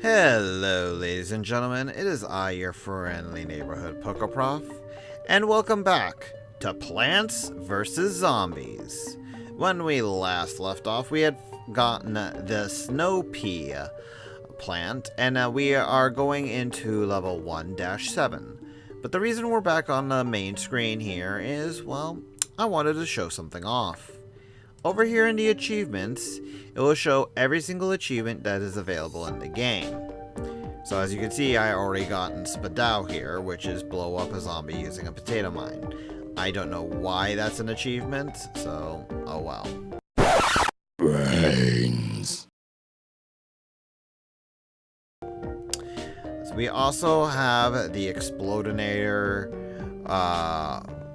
Hello, ladies and gentlemen, it is I, your friendly neighborhood Pokeprof, and welcome back to Plants vs. Zombies. When we last left off, we had gotten the Snow Pea plant, and we are going into level 1-7. But the reason we're back on the main screen here is, well, I wanted to show something off. Over here in the achievements, it will show every single achievement that is available in the game. So as you can see, I already gotten Spadao here, which is blow up a zombie using a potato mine. I don't know why that's an achievement, so oh well. Brains. So we also have the Explodinator,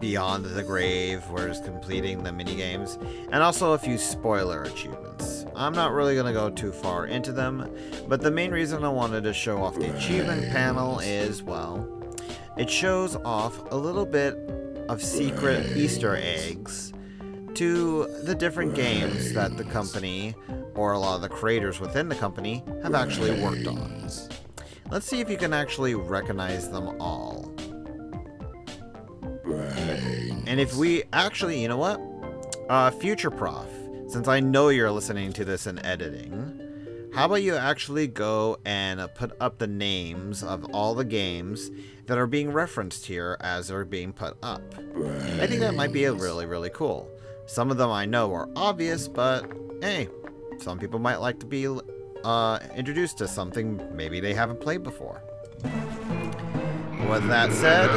Beyond the Grave, where it's completing the minigames, and also a few spoiler achievements. I'm not really going to go too far into them, but the main reason I wanted to show off the achievement panel is, well, it shows off a little bit of secret Easter eggs to the different games that the company, or a lot of the creators within the company, have actually worked on. Let's see if you can actually recognize them all. And if we actually, you know what? Futureprof, since I know you're listening to this in editing, how about you actually go and put up the names of all the games that are being referenced here as they're being put up. I think that might be really cool. Some of them I know are obvious, but hey, some people might like to be introduced to something maybe they haven't played before. With that said,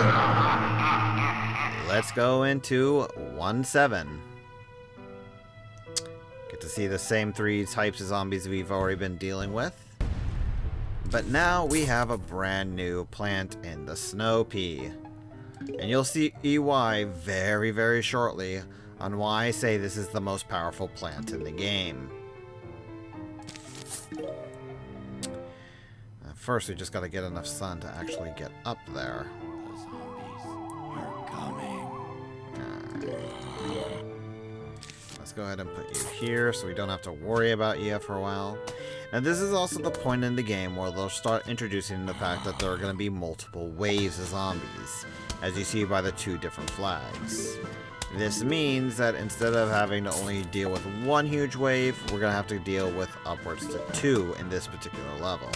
let's go into 1-7. Get to see the same three types of zombies we've already been dealing with. But now we have a brand new plant in the Snow Pea. And you'll see why very shortly on why I say this is the most powerful plant in the game. First, we just gotta get enough sun to actually get up there. Let's go ahead and put you here so we don't have to worry about you for a while. And this is also the point in the game where they'll start introducing the fact that there are going to be multiple waves of zombies, as you see by the two different flags. This means that instead of having to only deal with one huge wave, we're going to have to deal with upwards to 2 in this particular level.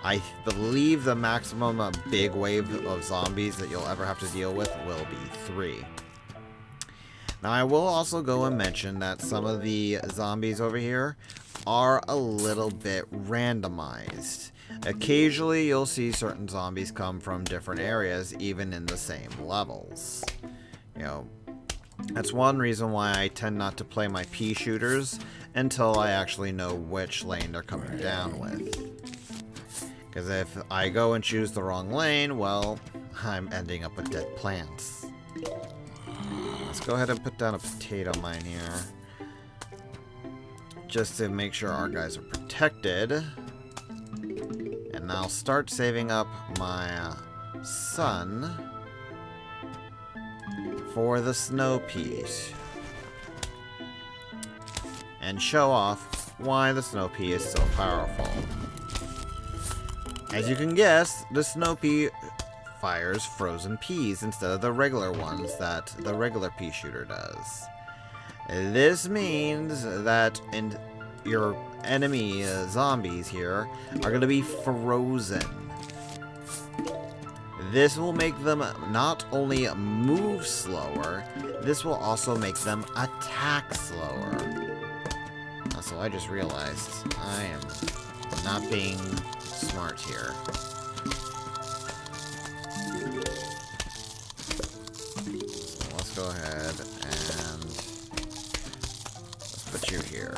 I believe the maximum big wave of zombies that you'll ever have to deal with will be 3. Now, I will also go and mention that some of the zombies over here are a little bit randomized. Occasionally, you'll see certain zombies come from different areas, even in the same levels. You know, that's one reason why I tend not to play my pea shooters until I actually know which lane they're coming down with. Because if I go and choose the wrong lane, well, I'm ending up with dead plants. Let's go ahead and put down a potato mine here, just to make sure our guys are protected. And I'll start saving up my sun for the Snow Peas, and show off why the Snow Pea is so powerful. As you can guess, the Snow Pea fires frozen peas instead of the regular ones that the regular pea shooter does. This means that your enemy zombies here are going to be frozen. This will make them not only move slower, this will also make them attack slower. So I just realized I am not being smart here. Go ahead and let's put you here.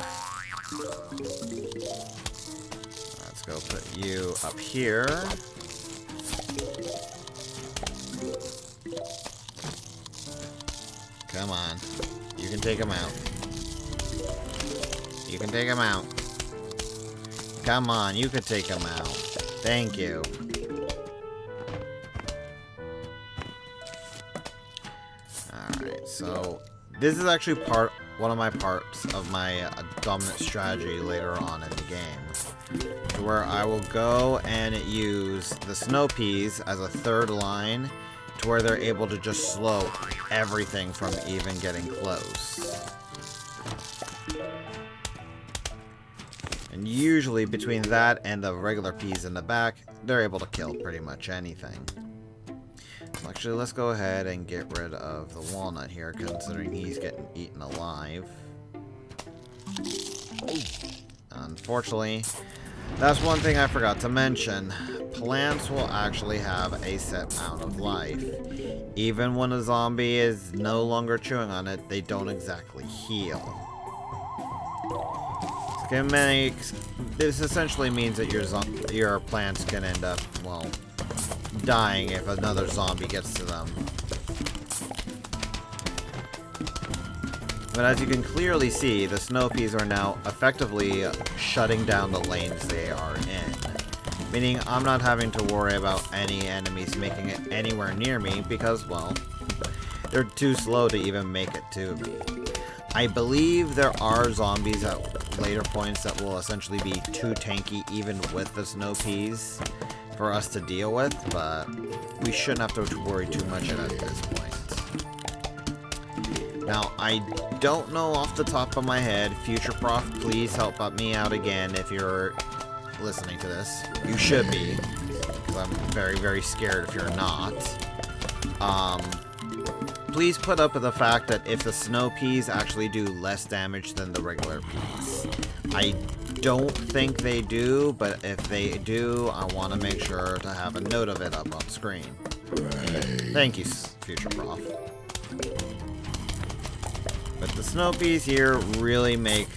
Let's go put you up here. Come on. You can take him out. You can take him out. Come on, you can take him out. Thank you. So this is actually one of my parts of my dominant strategy later on in the game. to where I will go and use the snow peas as a third line to where they're able to just slow everything from even getting close. And usually between that and the regular peas in the back, they're able to kill pretty much anything. So actually, let's go ahead and get rid of the walnut here, considering he's getting eaten alive. Unfortunately, that's one thing I forgot to mention. Plants will actually have a set amount of life. Even when a zombie is no longer chewing on it, they don't exactly heal. This essentially means that your plants can end up, well, dying if another zombie gets to them. But as you can clearly see, the snow peas are now effectively shutting down the lanes they are in. Meaning I'm not having to worry about any enemies making it anywhere near me because, well, they're too slow to even make it to me. I believe there are zombies at later points that will essentially be too tanky even with the snow peas for us to deal with, but we shouldn't have to worry too much at this point. Now, I don't know off the top of my head. Futureprof, please help me out again if you're listening to this. You should be, because I'm very, very scared if you're not. Please put up with the fact that if the snow peas actually do less damage than the regular peas. I don't think they do, but if they do, I want to make sure to have a note of it up on screen. Thank you, Futureprof. But the snow peas here really make,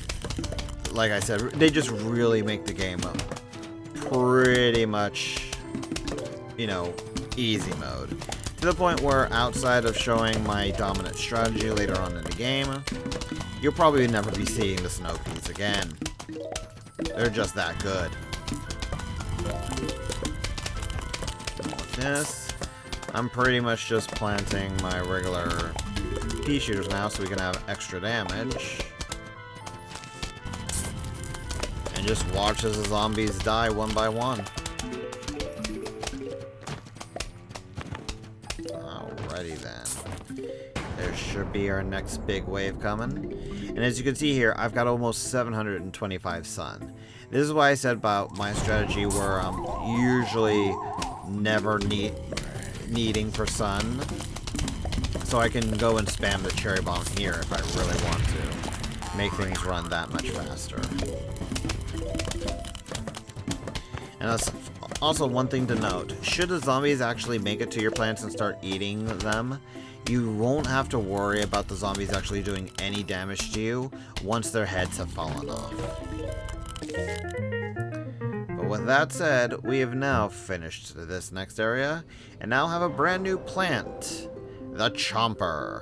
like I said, they just really make the game pretty much, you know, easy mode. To the point where, outside of showing my dominant strategy later on in the game, you'll probably never be seeing the snow peas again. They're just that good. With this, I'm pretty much just planting my regular pea shooters now so we can have extra damage. And just watch as the zombies die one by one. Alrighty then. There should be our next big wave coming. And as you can see here, I've got almost 725 sun. This is why I said about my strategy where I'm usually never needing for sun. So I can go and spam the cherry bomb here if I really want to. Make things run that much faster. And that's also one thing to note. Should the zombies actually make it to your plants and start eating them, you won't have to worry about the zombies actually doing any damage to you once their heads have fallen off. But with that said, we have now finished this next area, and now have a brand new plant, the Chomper.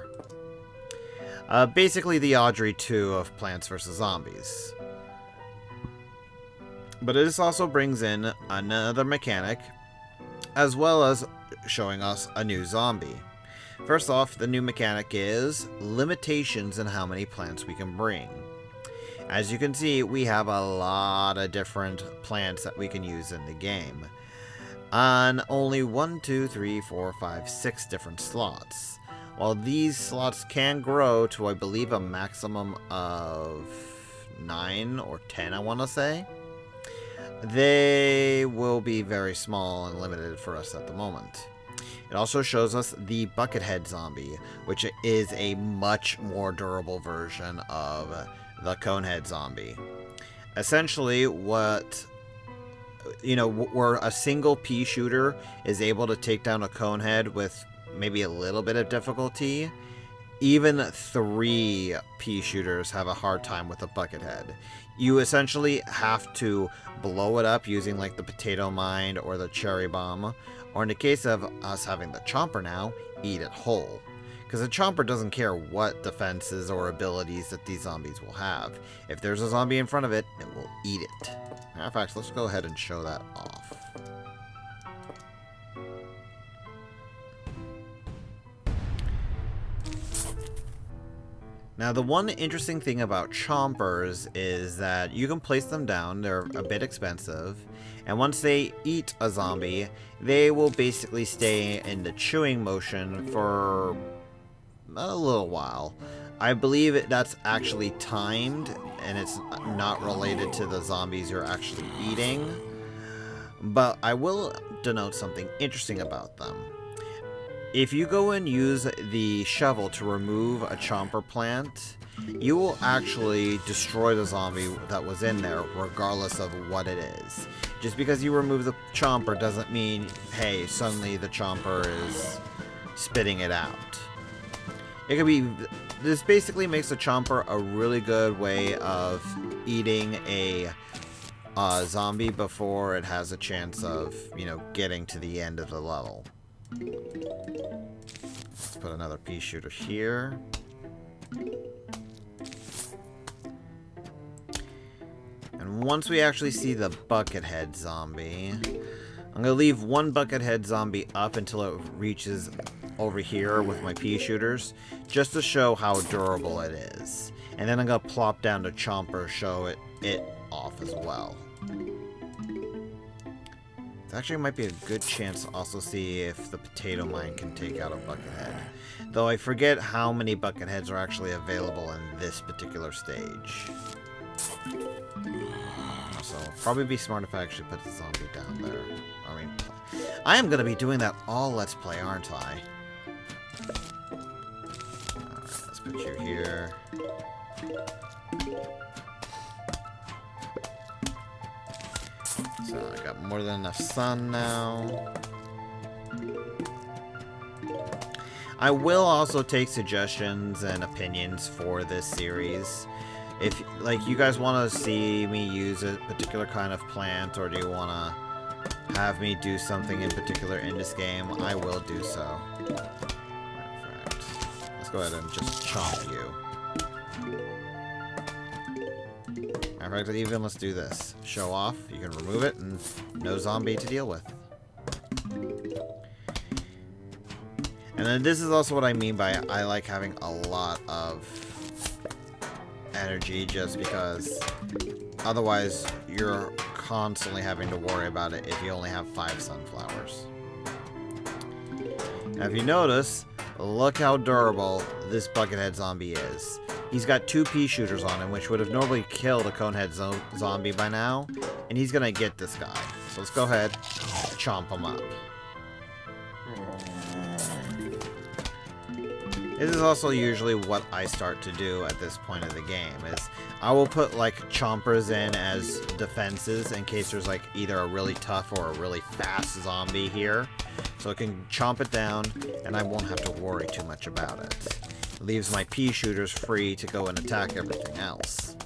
Basically the Audrey 2 of Plants vs. Zombies. But this also brings in another mechanic, as well as showing us a new zombie. First off, the new mechanic is limitations in how many plants we can bring. As you can see, we have a lot of different plants that we can use in the game. On only 1, 2, 3, 4, 5, 6 different slots. While these slots can grow to, I believe, a maximum of 9 or 10, I want to say, they will be very small and limited for us at the moment. It also shows us the Buckethead zombie, which is a much more durable version of the Conehead zombie. Essentially, where a single pea shooter is able to take down a Conehead with maybe a little bit of difficulty, even 3 pea shooters have a hard time with a Buckethead. You essentially have to blow it up using like the potato mine or the cherry bomb, or in the case of us having the Chomper now, eat it whole. Because the Chomper doesn't care what defenses or abilities that these zombies will have. If there's a zombie in front of it, it will eat it. Matter of fact, let's go ahead and show that off. Now, the one interesting thing about chompers is that you can place them down. They're a bit expensive. And once they eat a zombie, they will basically stay in the chewing motion for a little while. I believe that's actually timed, and it's not related to the zombies you're actually eating. But I will denote something interesting about them. If you go and use the shovel to remove a chomper plant, you will actually destroy the zombie that was in there, regardless of what it is. Just because you remove the chomper doesn't mean, hey, suddenly the chomper is spitting it out. It could be... This basically makes the chomper a really good way of eating a zombie before it has a chance of, you know, getting to the end of the level. Let's put another pea shooter here. And once we actually see the buckethead zombie, I'm going to leave one buckethead zombie up until it reaches over here with my pea shooters, just to show how durable it is. And then I'm going to plop down the chomper, show it off as well. It actually might be a good chance to also see if the potato mine can take out a buckethead. Though I forget how many bucketheads are actually available in this particular stage. So probably be smart if I actually put the zombie down there. I mean, I am going to be doing that all Let's Play, aren't I? Alright, let's put you here. So I got more than enough sun now. I will also take suggestions and opinions for this series. If, like, you guys want to see me use a particular kind of plant, or do you want to have me do something in particular in this game, I will do so. Perfect. Let's go ahead and just chomp you. In fact, even let's do this. Show off, you can remove it, and no zombie to deal with. And then this is also what I mean by I like having a lot of energy, just because otherwise you're constantly having to worry about it if you only have 5 sunflowers. Now, if you notice, look how durable this buckethead zombie is. He's got 2 pea shooters on him, which would have normally killed a conehead zombie by now, and he's gonna get this guy. So let's go ahead and chomp him up. This is also usually what I start to do at this point of the game, is I will put like chompers in as defenses in case there's like either a really tough or a really fast zombie here. So it can chomp it down and I won't have to worry too much about it. It leaves my pea shooters free to go and attack everything else.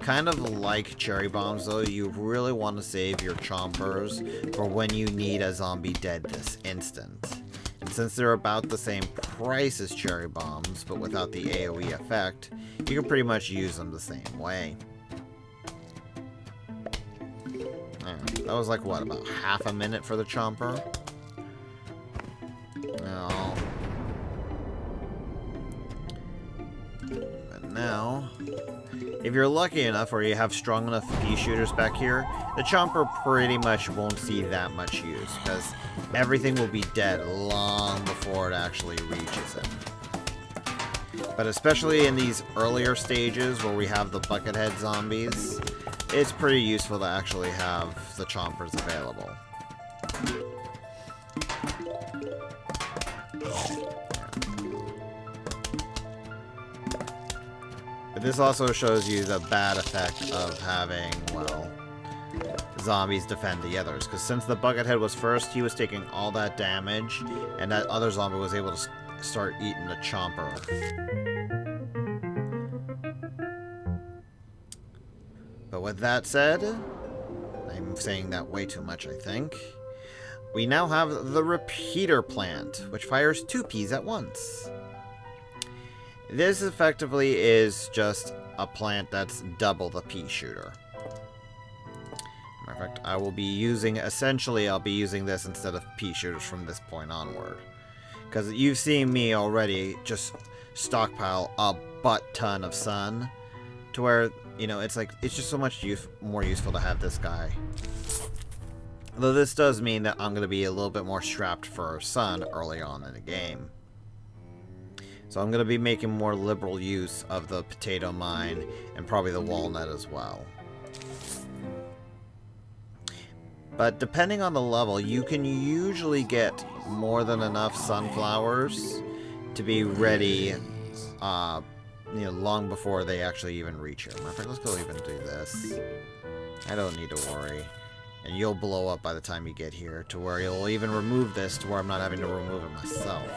Kind of like cherry bombs though, you really want to save your chompers for when you need a zombie dead this instant. And since they're about the same price as cherry bombs, but without the AoE effect, you can pretty much use them the same way. That was like, what, about half a minute for the chomper? No. But now, if you're lucky enough or you have strong enough pea shooters back here, the chomper pretty much won't see that much use, because everything will be dead long before it actually reaches him. But especially in these earlier stages where we have the buckethead zombies, it's pretty useful to actually have the chompers available. But this also shows you the bad effect of having, well, zombies defend the others. Because since the buckethead was first, he was taking all that damage, and that other zombie was able to start eating the chomper. But with that said, I'm saying that way too much, I think. We now have the repeater plant, which fires 2 peas at once. This effectively is just a plant that's double the pea shooter. Matter of fact, I will be using, essentially, I'll be using this instead of pea shooters from this point onward. Because you've seen me already just stockpile a butt-ton of sun. To where, you know, it's like, it's just so much more useful to have this guy. Though this does mean that I'm going to be a little bit more strapped for sun early on in the game. So I'm going to be making more liberal use of the potato mine and probably the walnut as well. But depending on the level, you can usually get more than enough sunflowers to be ready, you know, long before they actually even reach here. Matter of fact, let's go even do this. I don't need to worry. And you'll blow up by the time you get here, to where you'll even remove this to where I'm not having to remove it myself.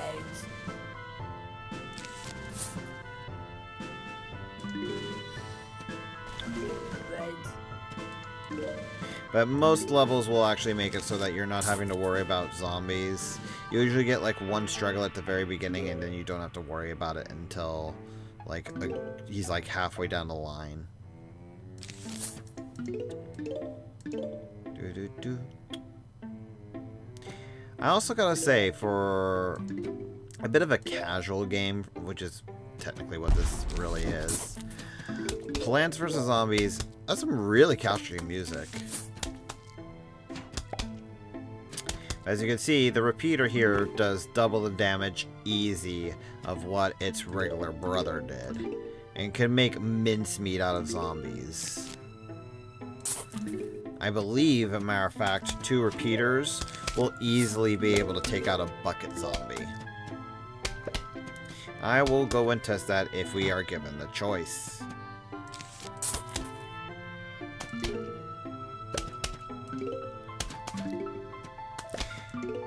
But most levels will actually make it so that you're not having to worry about zombies. You usually get like one struggle at the very beginning, and then you don't have to worry about it until like he's like halfway down the line. I also gotta say, for a bit of a casual game, which is technically what this really is, Plants vs. Zombies has some really capturing music. As you can see, the repeater here does double the damage easy of what its regular brother did, and can make mincemeat out of zombies. I believe, as a matter of fact, 2 repeaters will easily be able to take out a bucket zombie. I will go and test that if we are given the choice.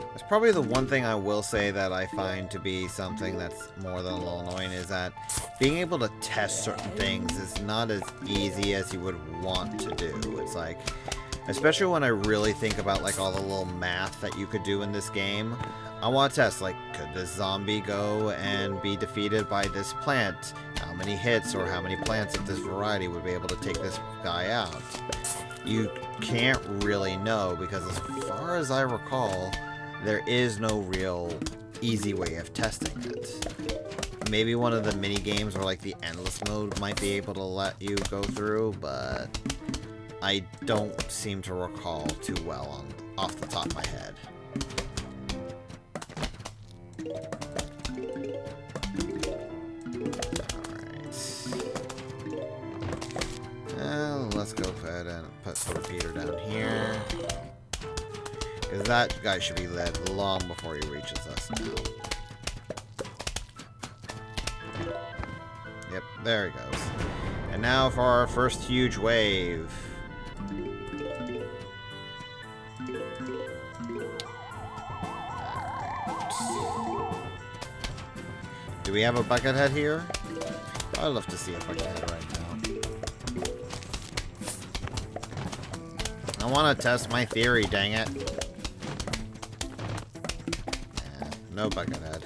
That's probably the one thing I will say that I find to be something that's more than a little annoying, is that being able to test certain things is not as easy as you would want to do. It's like, especially when I really think about like all the little math that you could do in this game, I want to test, like, could this zombie go and be defeated by this plant? How many hits or how many plants of this variety would be able to take this guy out? You can't really know, because as far as I recall, there is no real easy way of testing it. Maybe one of the mini games or like the endless mode might be able to let you go through, but I don't seem to recall too well off the top of my head. Alright. Let's go ahead and put the repeater down here, because that guy should be led long before he reaches us now. Yep, there he goes. And now for our first huge wave. Do we have a bucket head here? I'd love to see a bucket head right now. I want to test my theory, dang it. No bucket head.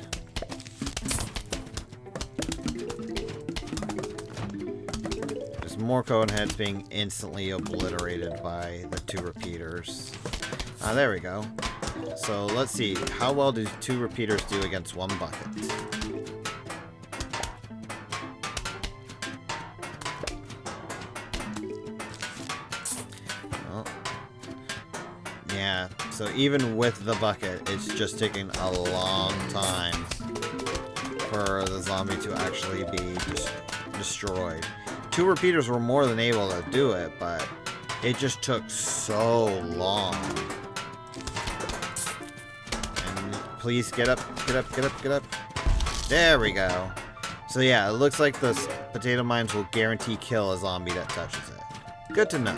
There's more cone heads being instantly obliterated by the 2 repeaters. There we go. So let's see. How well do 2 repeaters do against 1 bucket? Yeah, so even with the bucket, it's just taking a long time for the zombie to actually be destroyed. 2 repeaters were more than able to do it, but it just took so long. And please get up, get up, get up, get up. There we go. So yeah, it looks like the potato mines will guarantee kill a zombie that touches it. Good to know.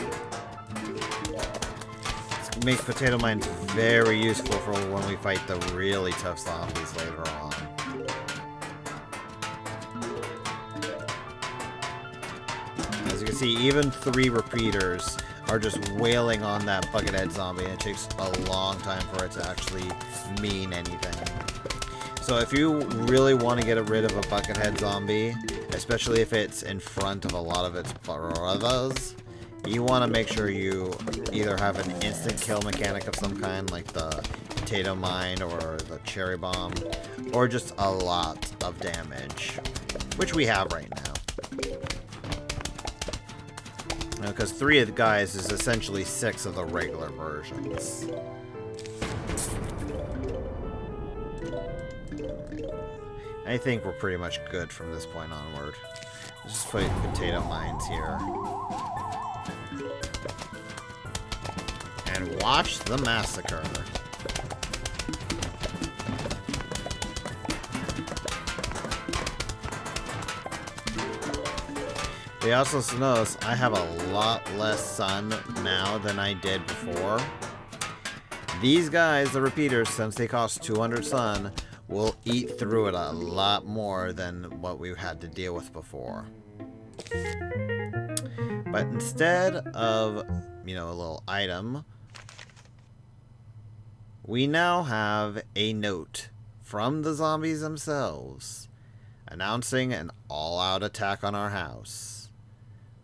Make potato mines very useful for when we fight the really tough zombies later on. As you can see, even 3 repeaters are just wailing on that buckethead zombie, and it takes a long time for it to actually mean anything. So if you really want to get rid of a buckethead zombie, especially if it's in front of a lot of its brothers, you want to make sure you either have an instant kill mechanic of some kind, like the potato mine or the cherry bomb, or just a lot of damage. which we have right now. Because 3 of the guys is essentially 6 of the regular versions. I think we're pretty much good from this point onward. Let's just put potato mines here. And watch the massacre. They also notice I have a lot less sun now than I did before. These guys, the repeaters, since they cost 200 sun, will eat through it a lot more than what we had to deal with before. But instead of, a little item, we now have a note from the zombies themselves announcing an all-out attack on our house,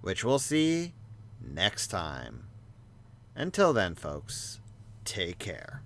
which we'll see next time. Until then, folks, take care.